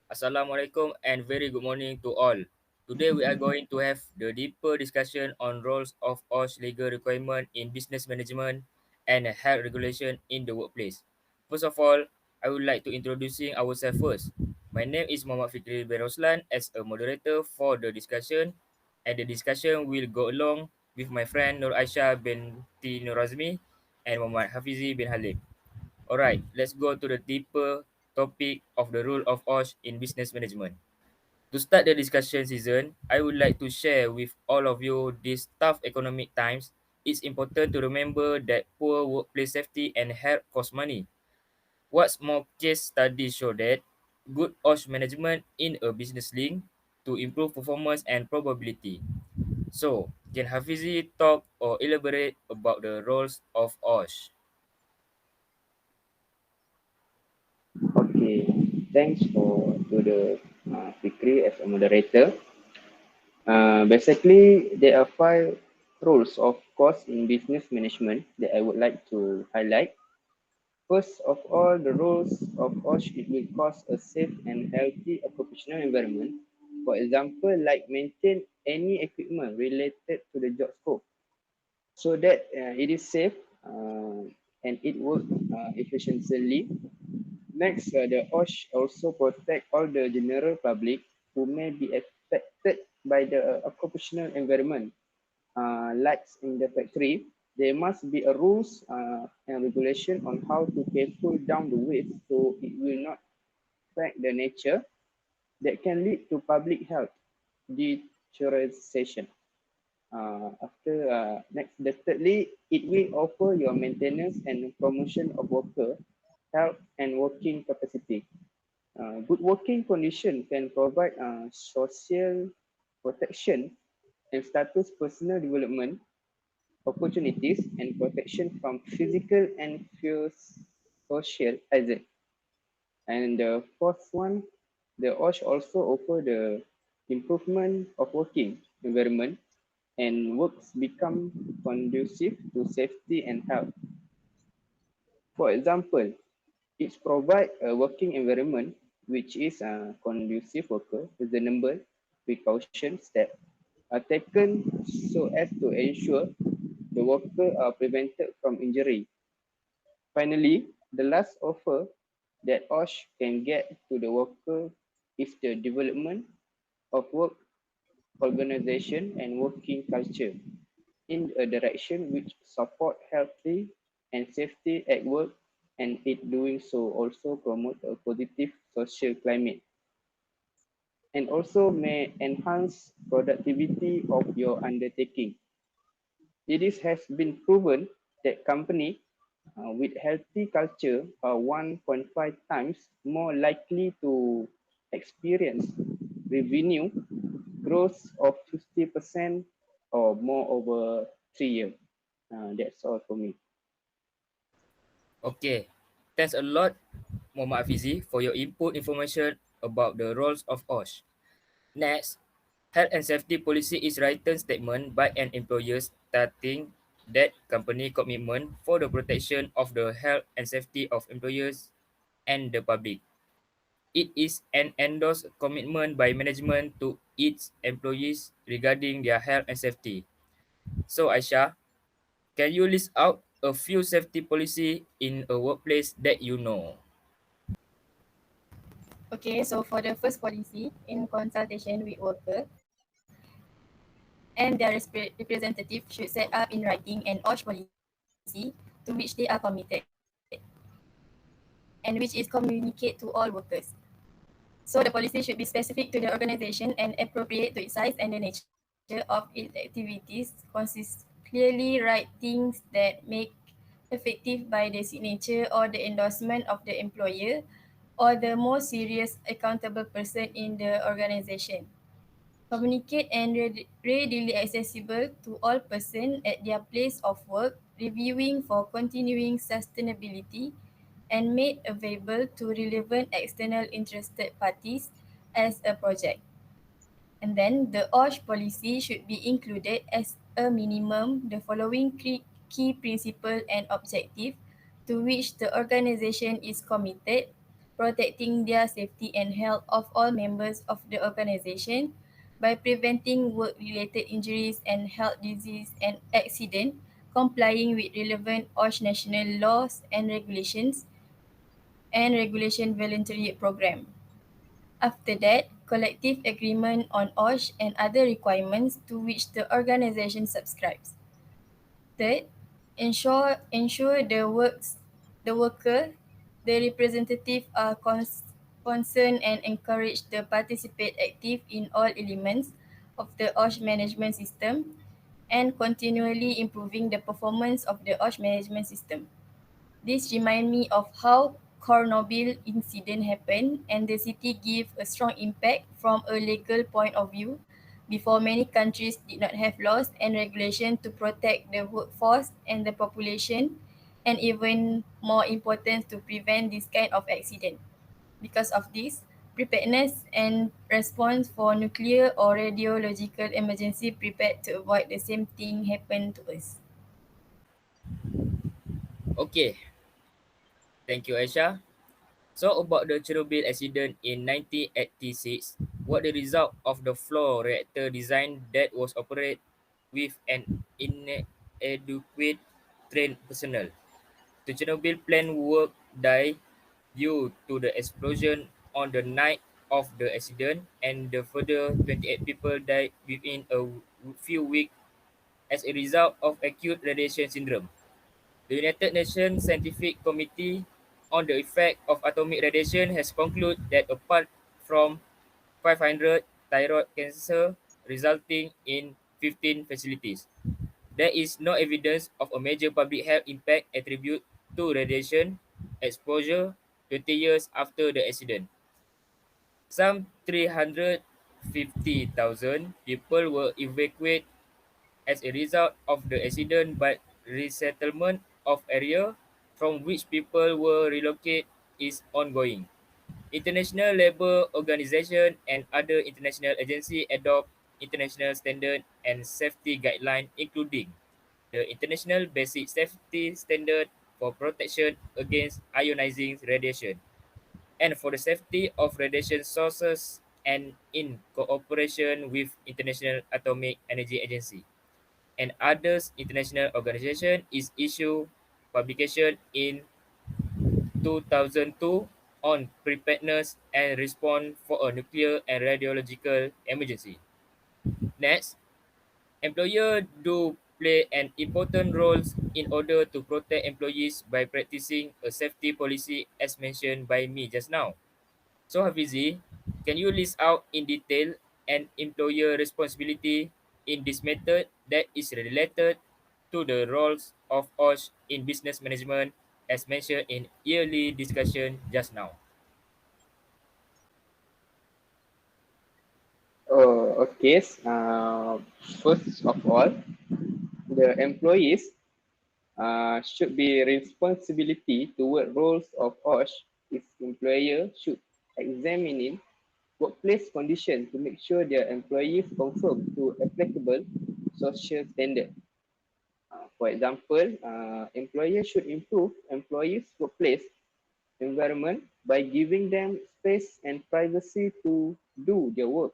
Assalamualaikum and very good morning to all. Today we are going to have the deeper discussion on roles of OSH legal requirement in business management and health regulation in the workplace. First of all, I would like to introducing ourselves first. My name is Mohd Fikri bin Roslan as a moderator for the discussion, and the discussion will go along with my friend Nur Aisyah binti Norazmi and Muhammad Hafizi bin Halim. Alright, let's go to the deeper topic of the role of OSH in business management. To start the discussion season, I would like to share with all of you these tough economic times. It's important to remember that poor workplace safety and health cost money. What's more, case studies show that good OSH management in a business link to improve performance and probability. So, can Hafizi talk or elaborate about the roles of OSH? Okay, thanks to the Fikri as a moderator. Basically, there are five rules of course in business management that I would like to highlight. First of all, the rules of OSH it will cause a safe and healthy occupational environment. For example, like maintain any equipment related to the job scope so that it is safe and it works efficiently. Next, the OSH also protect all the general public who may be affected by the occupational environment. Like in the factory, there must be a rules and regulation on how to careful down the waste so it will not affect the nature that can lead to public health deterioration. Next, thirdly, it will offer your maintenance and promotion of worker health and working capacity. Good working condition can provide social protection and status personal development opportunities and protection from physical and social hazard. And the fourth one, the OSH also offer the improvement of working environment and works become conducive to safety and health. For example, it provides a working environment which is a conducive worker. Reasonable precaution steps are taken so as to ensure the worker are prevented from injury. Finally, the last offer that OSH can get to the worker is the development of work organization and working culture in a direction which support healthy and safety at work, and it doing so also promote a positive social climate and also may enhance productivity of your undertaking. It is, has been proven that company with healthy culture are 1.5 times more likely to experience revenue growth of 50% or more over 3 years. That's all for me. Okay, thanks a lot, Muhammad Hafizi, for your input information about the roles of OSH. Next, health and safety policy is written statement by an employer stating that company commitment for the protection of the health and safety of employers and the public. It is an endorsed commitment by management to its employees regarding their health and safety. So, Aisha, can you list out a few safety policy in a workplace that you know? Okay, so for the first policy, in consultation with worker and their representative should set up in writing an OSH policy to which they are committed and which is communicate to all workers. So the policy should be specific to the organization and appropriate to its size and the nature of its activities, clearly write things that make effective by the signature or the endorsement of the employer or the most serious accountable person in the organization. Communicate and readily accessible to all persons at their place of work, reviewing for continuing sustainability, and made available to relevant external interested parties as a project. And then the OSH policy should be included as a minimum the following key principle and objective to which the organization is committed protecting their safety and health of all members of the organization by preventing work-related injuries and health disease and accident, complying with relevant OSH national laws and regulation voluntary program. After that, collective agreement on OSH and other requirements to which the organization subscribes. Third, ensure the worker, the representative are concerned and encouraged to participate active in all elements of the OSH management system and continually improving the performance of the OSH management system. This remind me of how Chernobyl incident happened and the city gave a strong impact from a legal point of view before many countries did not have laws and regulation to protect the workforce and the population and even more important to prevent this kind of accident. Because of this, preparedness and response for nuclear or radiological emergency prepared to avoid the same thing happen to us. Okay, thank you, Aisyah. So about the Chernobyl accident in 1986, what the result of the floor reactor design that was operated with an inadequate trained personnel. The Chernobyl plant work died due to the explosion on the night of the accident, and the further 28 people died within a few weeks as a result of acute radiation syndrome. The United Nations Scientific Committee on the Effect of Atomic Radiation has concluded that apart from 500 thyroid cancer resulting in 15 facilities, there is no evidence of a major public health impact attributed to radiation exposure 20 years after the accident. Some 350,000 people were evacuated as a result of the accident, but resettlement of area from which people were relocated is ongoing. International Labour Organization and other international agencies adopt international standard and safety guidelines, including the International Basic Safety Standard for protection against ionizing radiation and for the safety of radiation sources, and in cooperation with International Atomic Energy Agency and others international organization is issue publication in 2002 on preparedness and response for a nuclear and radiological emergency. Next, employer do play an important role in order to protect employees by practicing a safety policy as mentioned by me just now. So Hafizi, can you list out in detail an employer responsibility in this method that is related to the roles of OSH in business management as mentioned in yearly discussion just now? Oh, okay. First of all, the employees should be responsibility toward roles of OSH if employer should examine workplace condition to make sure their employees conform to applicable social standard. For example, employer should improve employees' workplace environment by giving them space and privacy to do their work,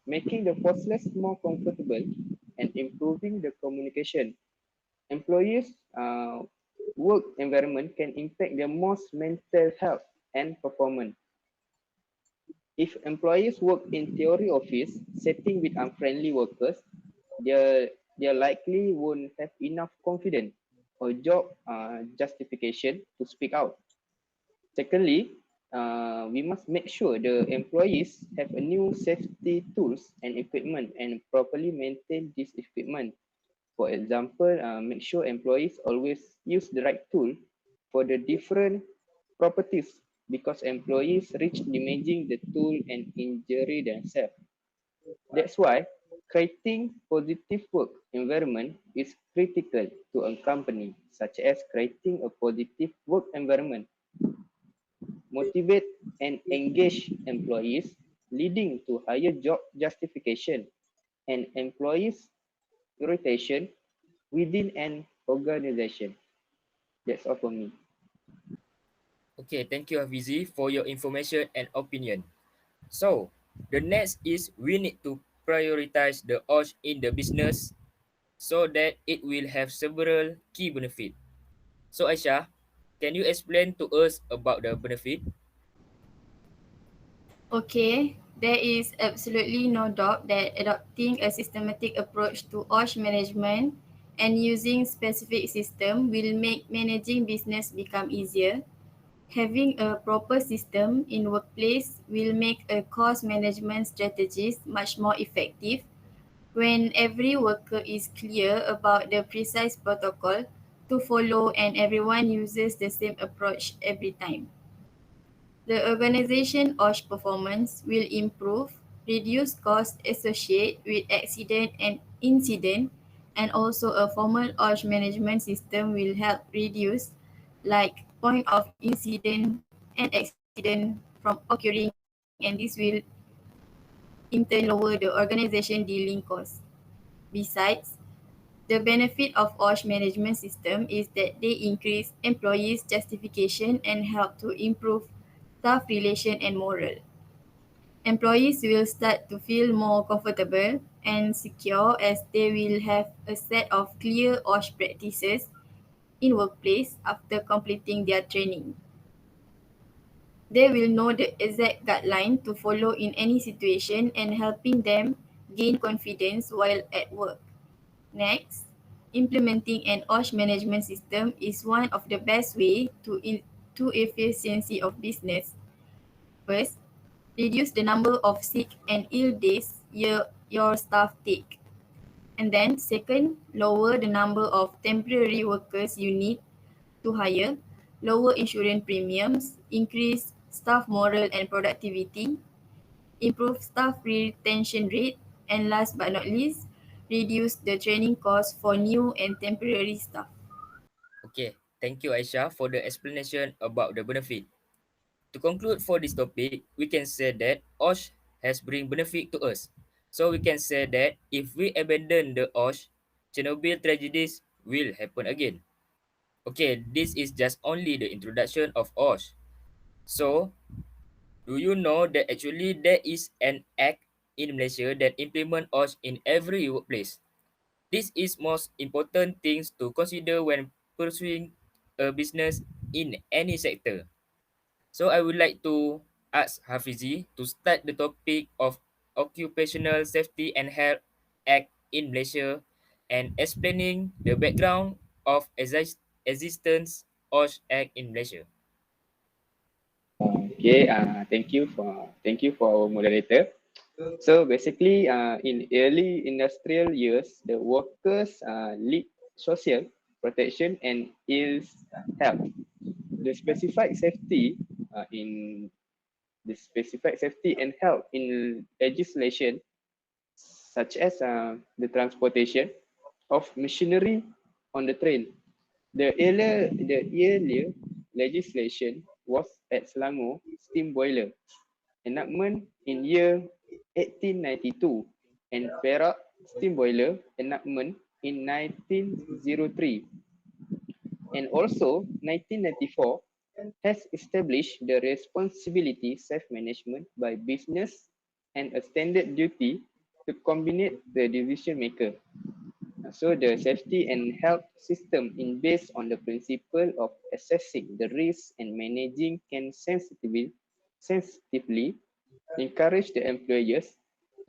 making the process more comfortable and improving the communication. Employees' work environment can impact their most mental health and performance. If employees work in theory office setting with unfriendly workers, they they likely won't have enough confidence or job justification to speak out. Secondly, we must make sure the employees have a new safety tools and equipment and properly maintain this equipment. For example, make sure employees always use the right tool for the different properties because employees risk damaging the tool and injury themselves. That's why creating positive work environment is critical to a company, such as creating a positive work environment, motivate and engage employees, leading to higher job justification and employees' irritation within an organization. That's all for me. Okay, thank you Hafizi for your information and opinion. So, the next is we need to prioritize the OSH in the business so that it will have several key benefits. So, Aisyah, can you explain to us about the benefit? Okay, there is absolutely no doubt that adopting a systematic approach to OSH management and using specific system will make managing business become easier. Having a proper system in workplace will make a cost management strategies much more effective when every worker is clear about the precise protocol to follow and everyone uses the same approach every time. The organization OSH performance will improve, reduce costs associated with accident and incident, and also a formal OSH management system will help reduce like point of incident and accident from occurring, and this will in turn lower the organization dealing costs. Besides, the benefit of OSH management system is that they increase employees' justification and help to improve staff relation and morale. Employees will start to feel more comfortable and secure as they will have a set of clear OSH practices in workplace after completing their training. They will know the exact guideline to follow in any situation and helping them gain confidence while at work. Next, implementing an OSH management system is one of the best way to efficiency of business. First, reduce the number of sick and ill days your staff take. And then second, lower the number of temporary workers you need to hire, lower insurance premiums, increase staff morale and productivity, improve staff retention rate, and last but not least, reduce the training costs for new and temporary staff. Okay, thank you Aisyah for the explanation about the benefit. To conclude for this topic, we can say that OSH has bring benefit to us. So we can say that if we abandon the OSH, Chernobyl tragedies will happen again. Okay, this is just only the introduction of OSH. So, do you know that actually there is an act in Malaysia that implement OSH in every workplace? This is most important things to consider when pursuing a business in any sector. So I would like to ask Hafizi to start the topic of Occupational Safety and Health Act in Malaysia and explaining the background of existence OSH Act in Malaysia. Okay, thank you for our moderator. So basically, in early industrial years, the workers lead social protection and ill health. The specified safety in the specified safety and health in legislation, such as the transportation of machinery on the train. The earlier legislation was at Selangor steam boiler enactment in year 1892 and Perak steam boiler enactment in 1903, and also 1994 has established the responsibility self-management by business and a standard duty to combine the decision maker. So the safety and health system is based on the principle of assessing the risk and managing can sensitively encourage the employers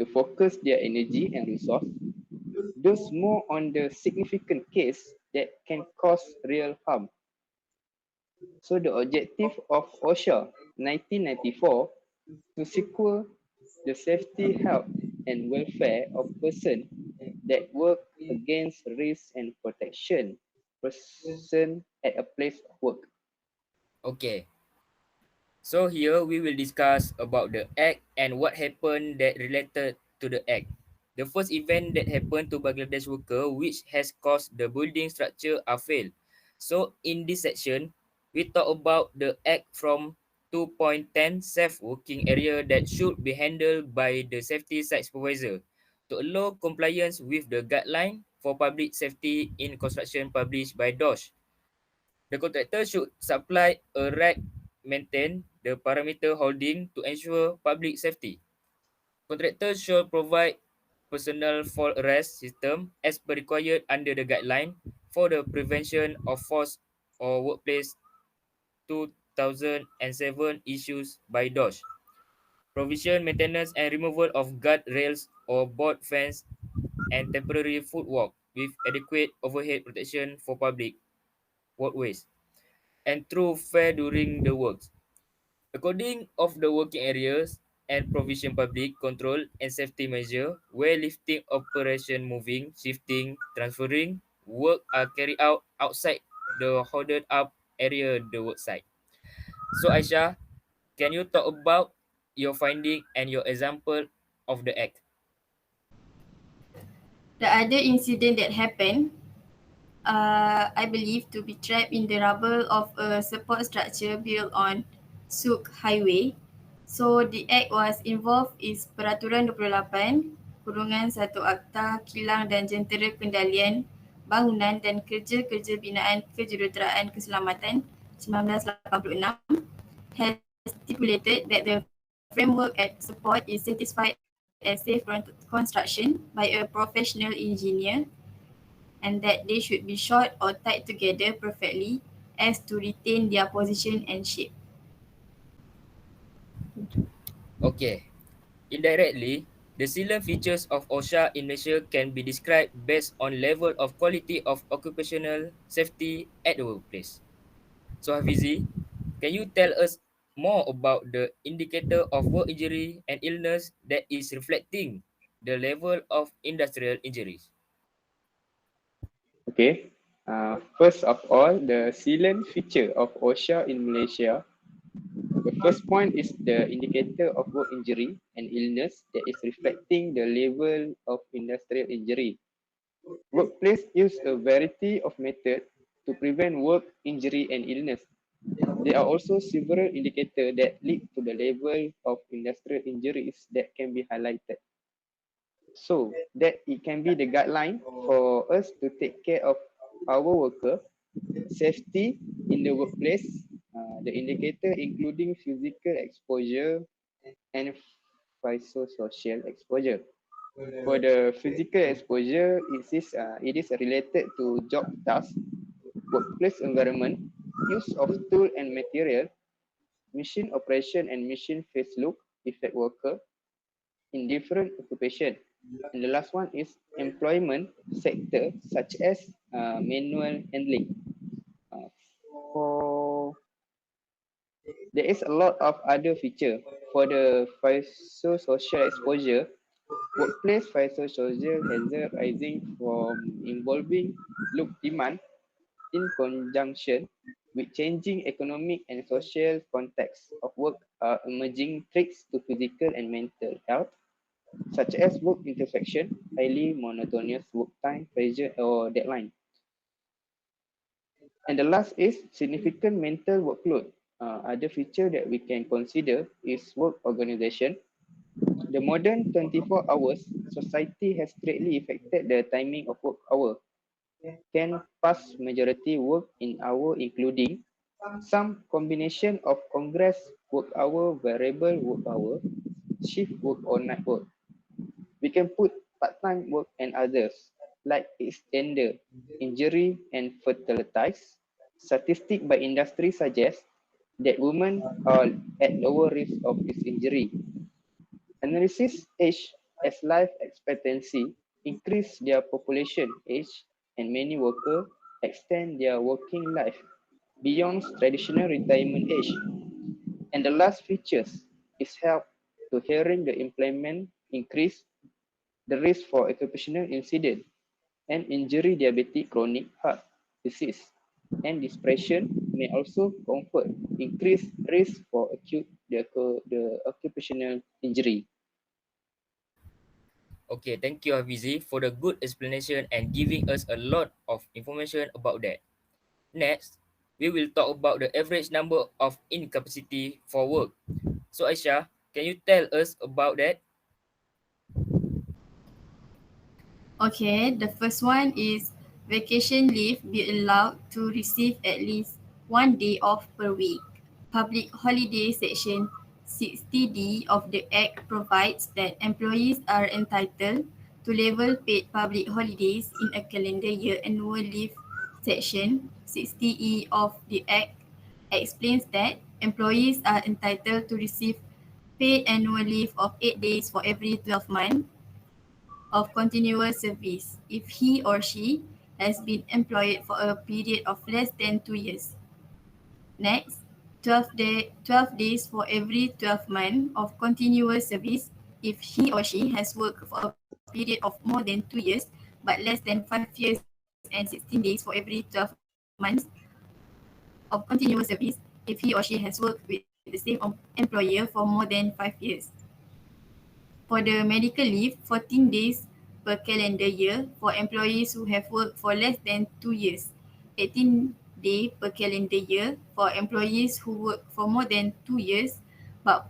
to focus their energy and resource those more on the significant case that can cause real harm. So the objective of OSHA 1994 to secure the safety, health, and welfare of persons that work against risk and protection person at a place of work. Okay, so here we will discuss about the act and what happened that related to the act. The first event that happened to Bangladesh worker which has caused the building structure are failed. So in this section, we talk about the act from 2.10 safe working area that should be handled by the safety site supervisor to allow compliance with the guideline for public safety in construction published by DOSH. The contractor should supply a rack maintain the parameter holding to ensure public safety. Contractors should provide personal fault arrest system as per required under the guideline for the prevention of force or workplace 2007 issues by DOSH. Provision, maintenance and removal of guard rails or board fence and temporary footwalk with adequate overhead protection for public walkways and through fair during the works. According of the working areas and provision public control and safety measure where lifting operation moving, shifting, transferring work are carried out outside the hoarded up area the work site. So Aisyah, can you talk about your finding and your example of the act? The other incident that happened, I believe, to be trapped in the rubble of a support structure built on Suk Highway. So the act was involved is Peraturan 28 kurungan 1 Akta Kilang dan Jentera Kendalian Bangunan dan Kerja-Kerja Binaan Kejuruteraan Keselamatan 1986 has stipulated that the framework at support is satisfied as safe construction by a professional engineer and that they should be shot or tied together perfectly as to retain their position and shape. Okay. Indirectly, the silent features of OSHA in Malaysia can be described based on level of quality of occupational safety at the workplace. So Hafizi, can you tell us more about the indicator of work injury and illness that is reflecting the level of industrial injuries? Okay. First of all, the silent feature of OSHA in Malaysia. The first point is the indicator of work injury and illness that is reflecting the level of industrial injury. Workplace use a variety of methods to prevent work injury and illness. There are also several indicators that lead to the level of industrial injuries that can be highlighted. So that it can be the guideline for us to take care of our worker safety in the workplace. The indicator including physical exposure and psychosocial exposure. For the physical exposure, it is related to job tasks, workplace environment, use of tool and material, machine operation and machine face look effect worker in different occupation. And the last one is employment sector such as manual handling. Uh, for there is a lot of other feature for the psychosocial exposure. Workplace psychosocial hazard rising from involving look demand in conjunction with changing economic and social context of work are emerging threats to physical and mental health, such as work intersection, highly monotonous work time, pressure, or deadline. And the last is significant mental workload. Other feature that we can consider is work organization. The modern 24 hours society has greatly affected the timing of work hour. Can pass majority work in hour including some combination of congress work hour, variable work hour, shift work or night work. We can put part-time work and others like extender, injury and fertilize. Statistic by industry suggest that women are at lower risk of this injury. Analysis age as life expectancy increase their population age and many workers extend their working life beyond traditional retirement age. And the last features is help to hearing the employment increase the risk for occupational incident and injury diabetic chronic heart disease and depression may also confer increased risk for acute the occupational injury. Okay, thank you Hafizi for the good explanation and giving us a lot of information about that. Next, we will talk about the average number of incapacity for work. So Aisyah, can you tell us about that? Okay, the first one is vacation leave be allowed to receive at least 1 day off per week. Public Holiday Section 60D of the Act provides that employees are entitled to level paid public holidays in a calendar year. Annual leave Section 60E of the Act explains that employees are entitled to receive paid annual leave of 8 days for every 12 months of continuous service if he or she has been employed for a period of less than 2 years. Next, 12 days for every 12 months of continuous service if he or she has worked for a period of more than 2 years but less than 5 years, and 16 days for every 12 months of continuous service if he or she has worked with the same employer for more than 5 years. For the medical leave, 14 days per calendar year for employees who have worked for less than 2 years, 18 days per calendar year for employees who work for more than 2 years but,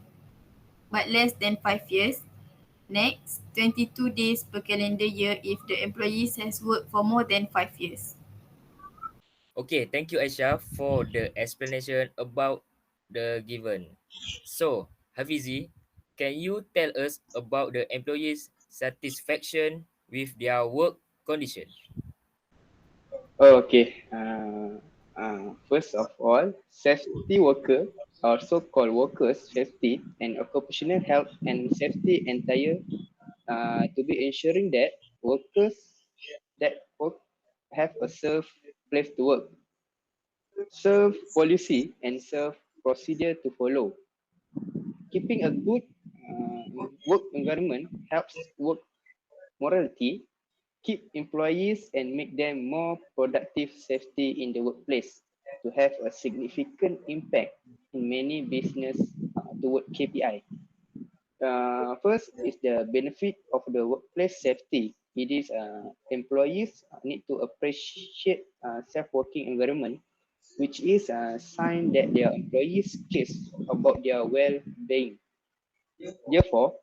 but less than 5 years. Next, 22 days per calendar year if the employees has worked for more than 5 years. Okay, thank you Aisyah for the explanation about the given. So, Hafizi, can you tell us about the employees' satisfaction with their work condition? Okay. First of all, safety worker, also called workers safety and occupational health and safety entire to be ensuring that workers that work have a safe place to work, serve policy and serve procedure to follow. Keeping a good work environment helps work morality, keep employees and make them more productive safety in the workplace to have a significant impact in many business toward KPI. First is the benefit of the workplace safety. It is employees need to appreciate safe working environment, which is a sign that their employees cares about their well-being. Therefore,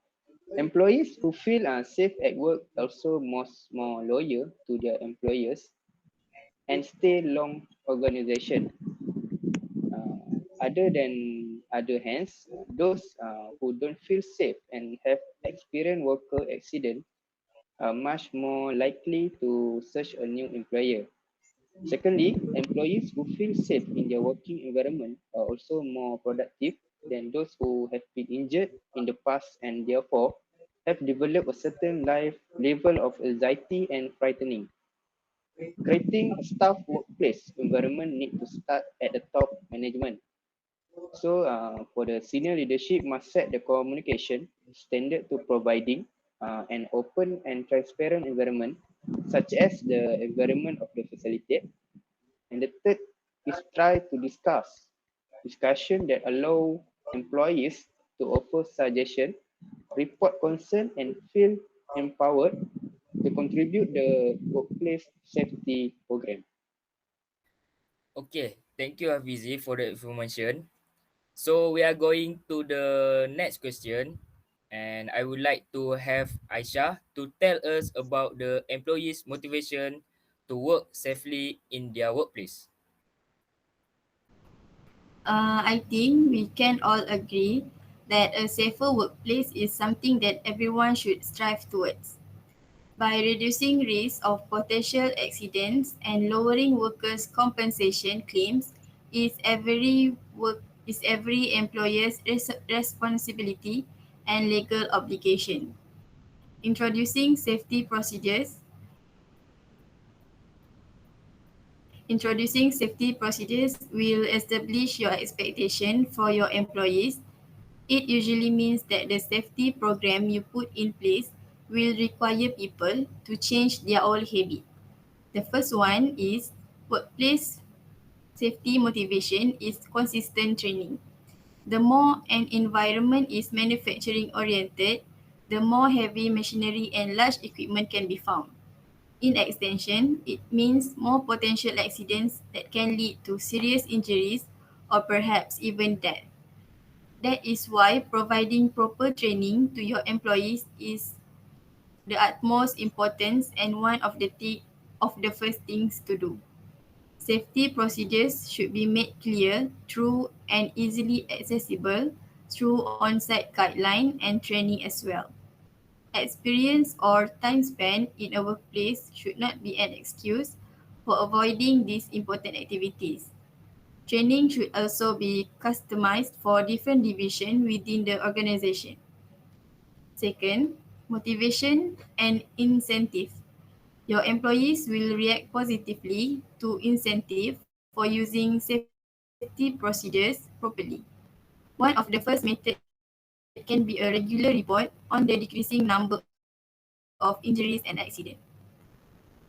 employees who feel safe at work also more loyal to their employers and stay long organization. Other than other hands, those who don't feel safe and have experienced worker accident are much more likely to search a new employer. Secondly, employees who feel safe in their working environment are also more productive than those who have been injured in the past and therefore have developed a certain life level of anxiety and frightening. Creating a staff workplace environment need to start at the top management. So for the senior leadership must set the communication standard to providing an open and transparent environment such as the environment of the facility. And the third is try to discussion that allow employees to offer suggestion, report concern, and feel empowered to contribute the workplace safety program. Okay, thank you Hafizi for the information. So we are going to the next question, and I would like to have Aisyah to tell us about the employees' motivation to work safely in their workplace. I think we can all agree that a safer workplace is something that everyone should strive towards. By reducing risk of potential accidents and lowering workers' compensation claims is every employer's responsibility and legal obligation. Introducing safety procedures Introducing safety procedures will establish your expectation for your employees. It usually means that the safety program you put in place will require people to change their old habit. The first one is workplace safety motivation is consistent training. The more an environment is manufacturing oriented, the more heavy machinery and large equipment can be found. In extension, it means more potential accidents that can lead to serious injuries or perhaps even death. That is why providing proper training to your employees is the utmost importance and one of the first things to do. Safety procedures should be made clear, true, and easily accessible through on-site guideline and training as well. Experience or time spent in a workplace should not be an excuse for avoiding these important activities. Training should also be customized for different divisions within the organization. Second, motivation and incentive. Your employees will react positively to incentive for using safety procedures properly. One of the first methods can be a regular report on the decreasing number of injuries and accidents.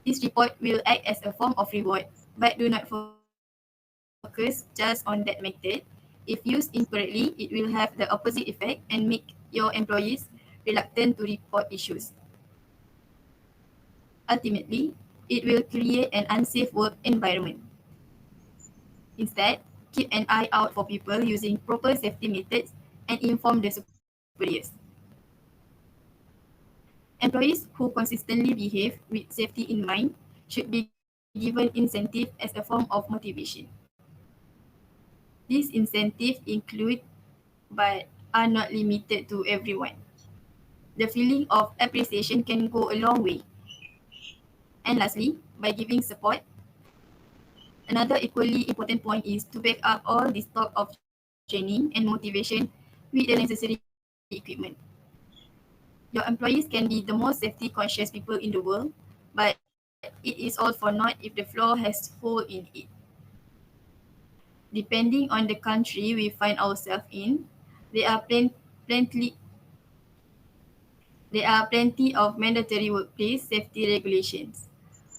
This report will act as a form of reward, but do not focus just on that method. If used incorrectly, it will have the opposite effect and make your employees reluctant to report issues. Ultimately, it will create an unsafe work environment. Instead, keep an eye out for people using proper safety methods and inform the superiors. Employees who consistently behave with safety in mind should be given incentive as a form of motivation. These incentives include, but are not limited to, everyone. The feeling of appreciation can go a long way. And lastly, by giving support, another equally important point is to back up all this talk of training and motivation with the necessary equipment. Your employees can be the most safety conscious people in the world, but it is all for naught if the floor has hole in it. Depending on the country we find ourselves in, there are plenty of mandatory workplace safety regulations.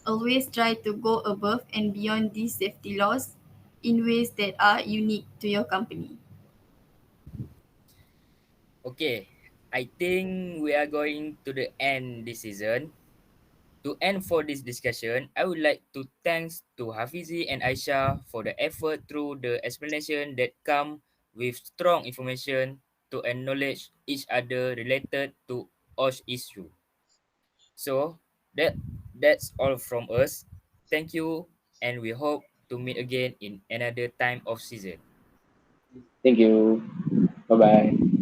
Always try to go above and beyond these safety laws in ways that are unique to your company. Okay, I think we are going to the end this season. To end for this discussion, I would like to thanks to Hafizi and Aisyah for the effort through the explanation that come with strong information to acknowledge each other related to OSH issue. So that's all from us. Thank you, and we hope to meet again in another time of season. Thank you. Bye bye.